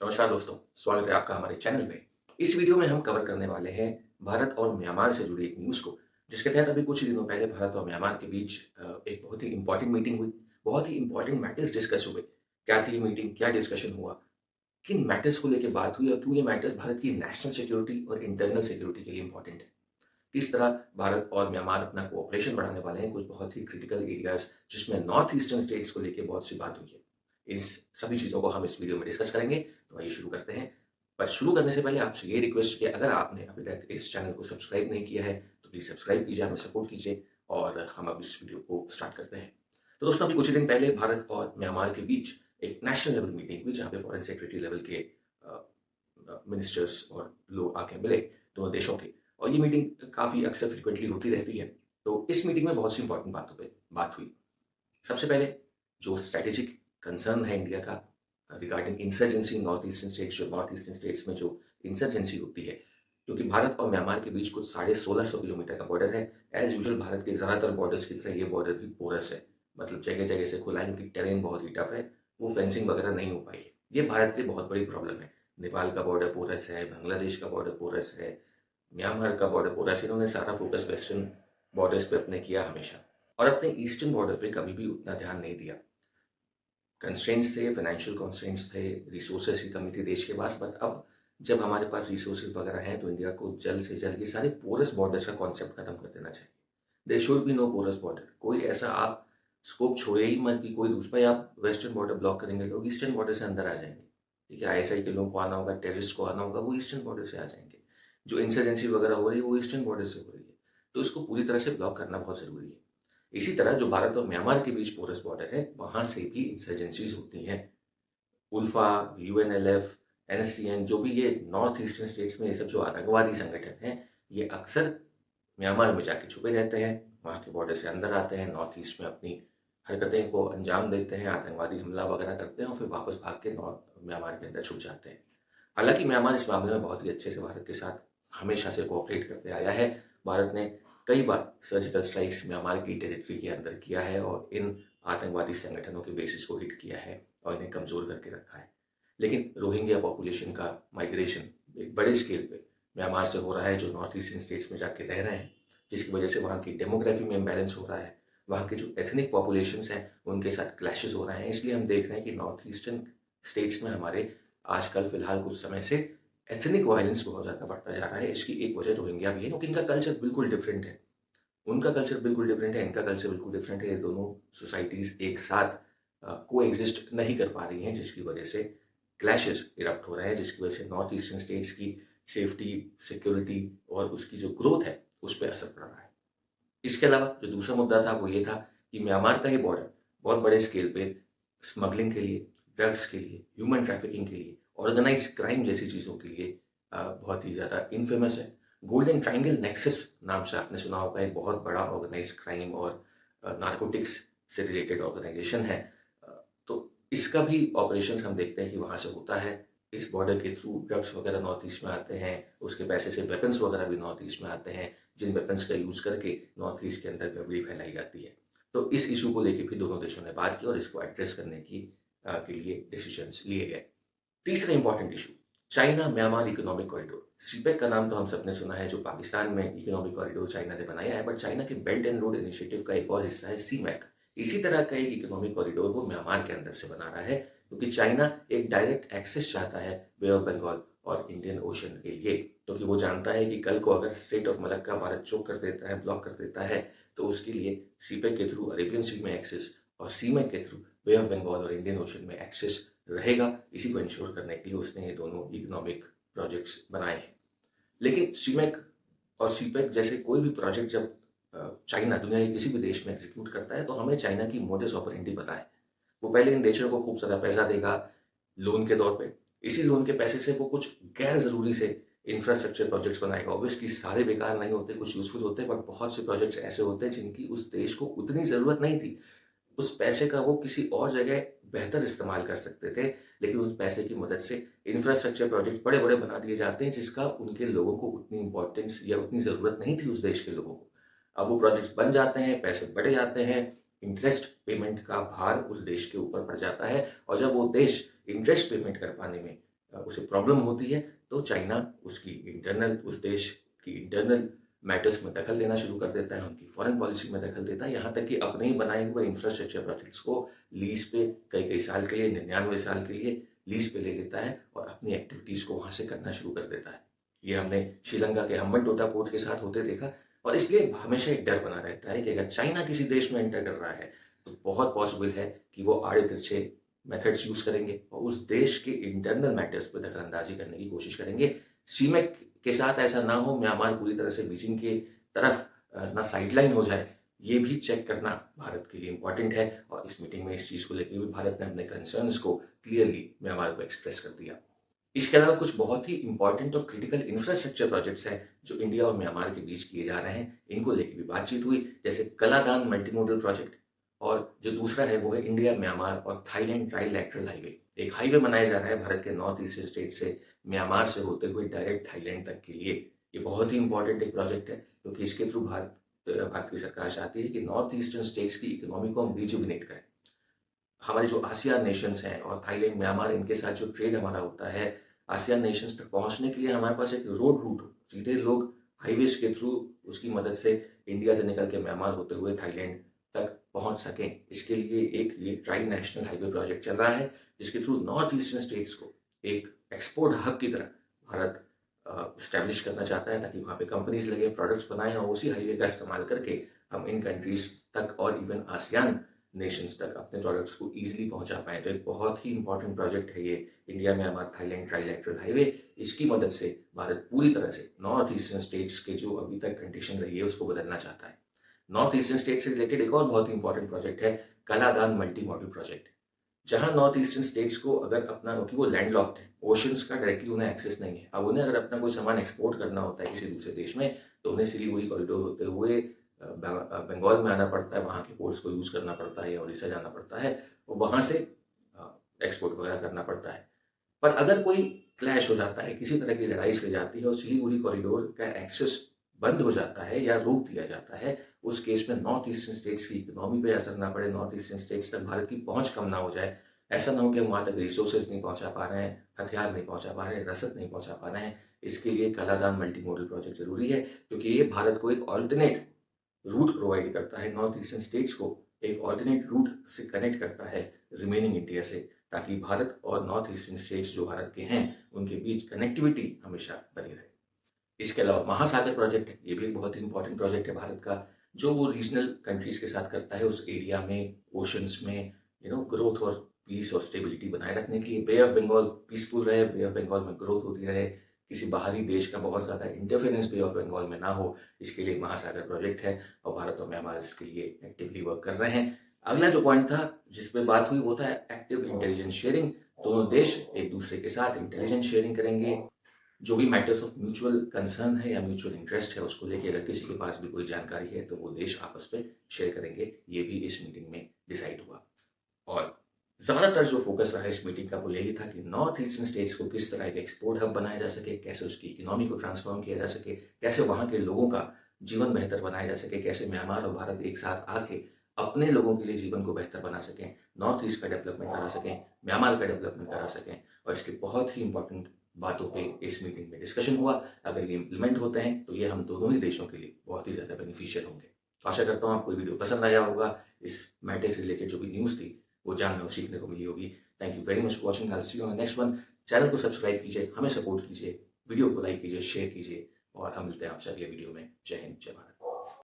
नमस्कार दोस्तों, स्वागत है आपका हमारे चैनल पे। इस वीडियो में हम कवर करने वाले हैं भारत और म्यांमार से जुड़ी एक न्यूज़ को, जिसके तहत अभी कुछ ही दिनों पहले भारत और म्यांमार के बीच एक बहुत ही इम्पोर्टेंट मीटिंग हुई। बहुत ही इम्पोर्टेंट मैटर्स डिस्कस हुए। क्या थी ये मीटिंग? क्या डिस्कशन हुआ? किन मैटर्स को लेके बात हुई और क्यों ये मैटर्स भारत की नेशनल सिक्योरिटी और इंटरनल सिक्योरिटी के लिए इम्पोर्टेंट है? किस तरह भारत और म्यांमार अपना कोऑपरेशन बढ़ाने वाले हैं, कुछ बहुत ही क्रिटिकल एरियाज़ जिसमें नॉर्थ ईस्टर्न स्टेट्स को लेके बहुत सी बात हुई है। इस सभी चीज़ों को हम इस वीडियो में डिस्कस करेंगे, तो आइए शुरू करते हैं। पर शुरू करने से पहले आपसे ये रिक्वेस्ट कि अगर आपने अभी तक इस चैनल को सब्सक्राइब नहीं किया है, तो प्लीज़ सब्सक्राइब कीजिए, हमें सपोर्ट कीजिए और हम अब इस वीडियो को स्टार्ट करते हैं। तो दोस्तों, अभी कुछ ही दिन पहले भारत और म्यांमार के बीच एक नेशनल लेवल मीटिंग हुई, जहाँ पे फॉरेन सेक्रेटरी लेवल के मिनिस्टर्स और लोग आके मिले, दोनों देशों के। और ये मीटिंग काफ़ी अक्सर फ्रीक्वेंटली होती रहती है। तो इस मीटिंग में बहुत सी इंपॉर्टेंट बातों पे बात हुई। सबसे पहले जो स्ट्रैटेजिक कंसर्न है इंडिया का regarding insurgency north eastern states, जो नॉर्थ ईस्टर्न स्टेट्स में जो इंसर्जेंसी होती है, क्योंकि भारत और म्यांमार के बीच कुछ 1650 किलोमीटर का बॉर्डर है। एज यूजुअल भारत के ज़्यादातर बॉर्डर्स की तरह ये बॉर्डर भी पोरस है, मतलब जगह जगह से खुला है, क्योंकि टेरेन बहुत ही टफ है, वो फेंसिंग वगैरह नहीं हो पाई है। ये भारत के लिए बहुत बड़ी प्रॉब्लम है। नेपाल का बॉर्डर पोरस है, बांग्लादेश का बॉर्डर पोरस है, म्यांमार का बॉर्डर पोरस। इन्होंने सारा फोकस वेस्टर्न बॉर्डर्स पे अपने किया हमेशा, और अपने ईस्टर्न बॉर्डर पे कभी भी उतना ध्यान नहीं दिया। कंस्ट्रेंट्स थे, फाइनेंशियल कंस्ट्रेंट्स थे, रिसोर्सेज की कमी थी देश के पास। बट अब जब हमारे पास रिसोर्सेज वगैरह हैं, तो इंडिया को जल्द से जल्द ये सारे पोरस बॉर्डर्स का कॉन्सेप्ट खत्म कर देना चाहिए। There should be no porous border. कोई ऐसा आप स्कोप छोड़िए ही मत कि कोई दूसरा भाई आप वेस्टर्न बॉर्डर ब्लॉक करेंगे, लोग ईस्टर्न बॉर्डर से अंदर आ जाएंगे। ठीक है, आईएसआई के लोगों को आना होगा, टेररिस्ट को आना होगा, वो ईस्टर्न बॉर्डर से आ जाएंगे। जो इंसर्जेंसी वगैरह हो रही है, वो ईस्टर्न बॉर्डर से हो रही है। तो इसको पूरी तरह से ब्लॉक करना बहुत ज़रूरी है। इसी तरह जो भारत और म्यांमार के बीच पोरस बॉर्डर है, वहाँ से भी इंसर्जेंसीज होती हैं। उल्फा, यूएनएलएफ, एनएससीएन, जो भी ये नॉर्थ ईस्टर्न स्टेट्स में ये सब जो आतंकवादी संगठन हैं, ये अक्सर म्यांमार में जाके छुपे रहते हैं, वहाँ के बॉर्डर से अंदर आते हैं, नॉर्थ ईस्ट में अपनी हरकतें को अंजाम देते हैं, आतंकवादी हमला वगैरह करते हैं और फिर वापस भाग के नॉर्थ म्यांमार के अंदर छुप जाते हैं। हालाँकि म्यांमार इस मामले में बहुत ही अच्छे से भारत के साथ हमेशा से कोऑपरेट करते आया है। भारत ने कई बार सर्जिकल स्ट्राइक्स म्यांमार की टेरिटरी के अंदर किया है और इन आतंकवादी संगठनों के बेसिस को हिट किया है और इन्हें कमज़ोर करके रखा है। लेकिन रोहिंग्या पॉपुलेशन का माइग्रेशन एक बड़े स्केल पे म्यांमार से हो रहा है, जो नॉर्थ ईस्टर्न स्टेट्स में जाके रह रहे हैं, जिसकी वजह से वहाँ की डेमोग्राफी में इम्बैलेंस हो रहा है। वहाँ की जो एथनिक पॉपुलेशंस हैं, उनके साथ क्लैशेस हो रहे हैं। इसलिए हम देख रहे हैं कि नॉर्थ ईस्टर्न स्टेट्स में हमारे आजकल फ़िलहाल कुछ समय से एथनिक वायलेंस बहुत ज़्यादा बढ़ता जा रहा है। इसकी एक वजह रोहिंग्या भी है, क्योंकि इनका कल्चर बिल्कुल डिफरेंट है। उनका कल्चर बिल्कुल डिफरेंट है, इनका कल्चर बिल्कुल डिफरेंट है। ये दोनों सोसाइटीज़ एक साथ कोएग्ज़िस्ट नहीं कर पा रही हैं, जिसकी वजह से क्लैशेस इरप्ट हो रहे हैं, जिसकी वजह से नॉर्थ ईस्टर्न स्टेट्स की सेफ्टी, सिक्योरिटी और उसकी जो ग्रोथ है, उस पे असर पड़ रहा है। इसके अलावा जो दूसरा मुद्दा था, वो ये था कि म्यांमार का ये बॉर्डर बहुत बड़े स्केल पे स्मगलिंग के लिए, ड्रग्स के लिए, ह्यूमन ट्रैफिकिंग के लिए, ऑर्गेनाइज़्ड क्राइम जैसी चीज़ों के लिए बहुत ही ज़्यादा इन्फेमस है। गोल्डन ट्रायंगल नेक्सस नाम से आपने सुना होगा, एक बहुत बड़ा ऑर्गेनाइज़्ड क्राइम और नारकोटिक्स से रिलेटेड ऑर्गेनाइज़ेशन है। अ, तो इसका भी ऑपरेशंस हम देखते हैं कि वहाँ से होता है। इस बॉर्डर के थ्रू ड्रग्स वगैरह नॉर्थ ईस्ट में आते हैं, उसके पैसे से वेपन्स वगैरह भी नॉर्थ ईस्ट में आते हैं, जिन वेपन्स का यूज़ करके नॉर्थ ईस्ट के अंदर गड़बड़ी फैलाई जाती है। तो इस इश्यू को लेके भी दोनों देशों ने बात की और इसको एड्रेस करने के लिए डिसीजंस लिए गए। तीसरा important issue, China Myanmar economic corridor. CPEC का नाम तो हम सबने सुना है, जो पाकिस्तान में इकोनॉमिक कॉरिडोर चाइना ने बनाया है, बट चाइना के बेल्ट एंड रोड इनिशिएटिव का एक और हिस्सा है सीमैक। इसी तरह का एक इकोनॉमिक कॉरिडोर वो म्यांमार के अंदर से बना रहा है, क्योंकि चाइना एक डायरेक्ट एक्सेस चाहता है बे ऑफ बंगाल और इंडियन ओशन के लिए, क्योंकि वो जानता है कि कल को अगर स्ट्रेट ऑफ मलक्का भारत चोक कर देता है, ब्लॉक कर देता है, तो उसके लिए सीपेक के थ्रू अरेबियन सी में एक्सेस और सीमैक के थ्रू बे ऑफ बंगाल और इंडियन ओशन में एक्सेस रहेगा। इसी को इंश्योर करने के लिए उसने ये दोनों इकोनॉमिक प्रोजेक्ट्स बनाए हैं। लेकिन सीमेक और सीपेक जैसे कोई भी प्रोजेक्ट जब चाइना दुनिया के किसी भी देश में एग्जीक्यूट करता है, तो हमें चाइना की मोडस ऑपरेंडी पता है। वो पहले इन देशों को खूब सारा पैसा देगा लोन के तौर पे। इसी लोन के पैसे से वो कुछ गैर ज़रूरी से इंफ्रास्ट्रक्चर प्रोजेक्ट्स बनाएगा। ऑब्वियसली सारे बेकार नहीं होते, कुछ यूज़फुल होते हैं, बट बहुत से प्रोजेक्ट्स ऐसे होते हैं जिनकी उस देश को उतनी ज़रूरत नहीं थी। उस पैसे का वो किसी और जगह बेहतर इस्तेमाल कर सकते थे, लेकिन उस पैसे की मदद से इंफ्रास्ट्रक्चर प्रोजेक्ट बड़े-बड़े बना दिए जाते हैं, जिसका उनके लोगों को उतनी इम्पोर्टेंस या उतनी ज़रूरत नहीं थी उस देश के लोगों को। अब वो प्रोजेक्ट्स बन जाते हैं, पैसे बढ़ जाते हैं, इंटरेस्ट पेमेंट का भार उस देश के ऊपर पड़ जाता है, और जब वो देश इंटरेस्ट पेमेंट कर पाने में उसे प्रॉब्लम होती है, तो चाइना उसकी इंटरनल उस देश की इंटरनल मैटर्स में दखल देना शुरू कर देता है, उनकी फॉरेन पॉलिसी में दखल देता है, यहाँ तक कि अपने ही बनाए हुए इंफ्रास्ट्रक्चर प्रोजेक्ट्स को लीज़ पे कई-कई साल के लिए, 99 साल के लिए लीज़ पे ले लेता है और अपनी एक्टिविटीज़ को वहाँ से करना शुरू कर देता है। ये हमने श्रीलंका के हम्बनटोटा पोर्ट के साथ होते देखा और इसलिए हमेशा एक डर बना रहता है कि अगर चाइना किसी देश में एंटर कर रहा है, तो बहुत पॉसिबल है कि वो आड़े-तिरछे मेथड्स यूज़ करेंगे और उस देश के इंटरनल मैटर्स पे दखल-अंदाज़ी करने की कोशिश करेंगे। सीमेक के साथ ऐसा ना हो, म्यांमार पूरी तरह से बीजिंग की तरफ ना साइडलाइन हो जाए, ये भी चेक करना भारत के लिए इम्पोर्टेंट है और इस मीटिंग में इस चीज़ को लेके भी भारत ने अपने कंसर्न्स को क्लियरली म्यांमार को एक्सप्रेस कर दिया। इसके अलावा कुछ बहुत ही इम्पोर्टेंट और क्रिटिकल इंफ्रास्ट्रक्चर प्रोजेक्ट्स हैं, जो इंडिया और म्यांमार के बीच किए जा रहे हैं। इनको लेके भी बातचीत हुई, जैसे कलादान मल्टीमोडल प्रोजेक्ट और जो दूसरा है वो है इंडिया, म्यांमार और थाईलैंड ट्राइलैटरल हाईवे। एक हाईवे बनाया जा रहा है भारत के नॉर्थ ईस्टर्न स्टेट से म्यांमार से होते हुए डायरेक्ट थाईलैंड तक के लिए। ये बहुत ही इम्पोर्टेंट एक प्रोजेक्ट है, क्योंकि इसके थ्रू भारत की सरकार चाहती है कि नॉर्थ ईस्टर्न स्टेट्स की इकोनॉमी को हम रिजुविनेट करें। हमारे जो आसियान नेशंस हैं और थाईलैंड, म्यांमार इनके साथ जो ट्रेड हमारा होता है, आसियान नेशंस तक पहुँचने के लिए हमारे पास एक रोड रूट हो। सीधे लोग हाईवेज़ के थ्रू उसकी मदद से इंडिया से निकल के म्यांमार होते हुए थाईलैंड तक पहुँच सकें। इसके लिए एक ये ट्राई नेशनल हाईवे प्रोजेक्ट चल रहा है, जिसके थ्रू नॉर्थ ईस्टर्न स्टेट्स को एक एक्सपोर्ट हब की तरह भारत एस्टैब्लिश करना चाहता है, ताकि वहाँ पे कंपनीज़ लगे, प्रोडक्ट्स बनाएँ और उसी हाईवे का इस्तेमाल करके हम इन कंट्रीज़ तक और इवन आसियान नेशंस तक अपने प्रोडक्ट्स को ईज़िली पहुँचा पाएँ। तो एक बहुत ही इम्पोर्टेंट प्रोजेक्ट है ये India, Myanmar, Thailand trilateral highway. इसकी मदद से भारत पूरी तरह से नॉर्थ ईस्टर्न स्टेट्स के जो अभी तक कंडीशन रही है, उसको बदलना चाहता है। नॉर्थ ईस्टर्न स्टेट से रिलेटेड एक और बहुत ही इम्पोर्टेंट प्रोजेक्ट है कलादान मल्टी मॉडल प्रोजेक्ट। जहाँ नॉर्थ ईस्टर्न स्टेट्स को अगर अपना, क्योंकि वो लैंडलॉक्ड है, ओशंस का डायरेक्टली उन्हें एक्सेस नहीं है। अब उन्हें अगर अपना कोई सामान एक्सपोर्ट करना होता है किसी दूसरे देश में, तो उन्हें सिलीगुड़ी कॉरिडोर होते हुए बंगाल में आना पड़ता है, वहाँ के पोर्ट्स को यूज़ करना पड़ता है या उड़ीसा जाना पड़ता है और वहाँ से एक्सपोर्ट वगैरह करना पड़ता है। पर अगर कोई क्लैश हो जाता है, किसी तरह की लड़ाई छिड़ जाती है और सिलीगुड़ी कॉरिडोर का एक्सेस बंद हो जाता है या रोक दिया जाता है, उस केस में नॉर्थ ईस्टर्न स्टेट्स की इकोनॉमी पे असर ना पड़े, नॉर्थ ईस्टर्न स्टेट्स तक भारत की पहुँच कम ना हो जाए। ऐसा ना हो कि हम वहाँ तक रिसोर्सेज़ नहीं पहुँचा पा रहे हैं, हथियार नहीं पहुँचा पा रहे हैं, रसद नहीं पहुँचा पा रहे हैं। इसके लिए कलादान मल्टी मॉडल प्रोजेक्ट ज़रूरी है, क्योंकि ये भारत को एक ऑल्टरनेट रूट प्रोवाइड करता है, नॉर्थ ईस्टर्न स्टेट्स को एक ऑल्टरनेट रूट से कनेक्ट करता है रिमेनिंग इंडिया से, ताकि भारत और नॉर्थ ईस्टर्न स्टेट्स जो भारत के हैं, उनके बीच कनेक्टिविटी हमेशा बनी रहे। इसके अलावा महासागर प्रोजेक्ट है, ये भी एक बहुत ही इंपॉर्टेंट प्रोजेक्ट है भारत का, जो वो रीजनल कंट्रीज़ के साथ करता है उस एरिया में, ओशंस में ग्रोथ और पीस और स्टेबिलिटी बनाए रखने के लिए। बे ऑफ बंगाल पीसफुल रहे, बे ऑफ बंगाल में ग्रोथ होती रहे, किसी बाहरी देश का बहुत ज़्यादा इंटरफेरेंस बे ऑफ बंगाल में ना हो, इसके लिए महासागर प्रोजेक्ट है और भारत और म्यांमार इसके लिए एक्टिवली वर्क कर रहे हैं। अगला जो पॉइंट था, जिस पे बात हुई, वो था एक्टिव इंटेलिजेंस शेयरिंग। दोनों देश एक दूसरे के साथ इंटेलिजेंस शेयरिंग करेंगे। जो भी मैटर्स ऑफ म्यूचुअल कंसर्न है या म्यूचुअल इंटरेस्ट है, उसको लेके अगर किसी के पास भी कोई जानकारी है, तो वो देश आपस में शेयर करेंगे। ये भी इस मीटिंग में डिसाइड हुआ और ज़्यादातर जो फोकस रहा इस मीटिंग का वो यही था कि नॉर्थ ईस्टर्न स्टेट्स को किस तरह एक एक्सपोर्ट हब बनाया जा सके, कैसे उसकी इकोनॉमी को ट्रांसफॉर्म किया जा सके, कैसे वहाँ के लोगों का जीवन बेहतर बनाया जा सके, कैसे म्यांमार और भारत एक साथ आके अपने लोगों के लिए जीवन को बेहतर बना सकें, नॉर्थ ईस्ट का डेवलपमेंट करा सकें, म्यांमार का डेवलपमेंट करा सकें। और इसके बहुत ही इंपॉर्टेंट बातों पे इस मीटिंग में डिस्कशन हुआ। अगर ये इम्प्लीमेंट होते हैं, तो ये हम दोनों ही देशों के लिए बहुत ही ज़्यादा बेनिफिशियल होंगे। तो आशा करता हूँ आपको ये वीडियो पसंद आया होगा। इस मैटर से रिलेटेड जो भी न्यूज़ थी, वो जानने और सीखने को मिली होगी। Thank you very much for watching. I will see you on the next one. Channel को सब्सक्राइब कीजिए, हमें सपोर्ट कीजिए, वीडियो को लाइक कीजिए, शेयर कीजिए और हम मिलते हैं आपसे अगले वीडियो में। जय हिंद, जय भारत।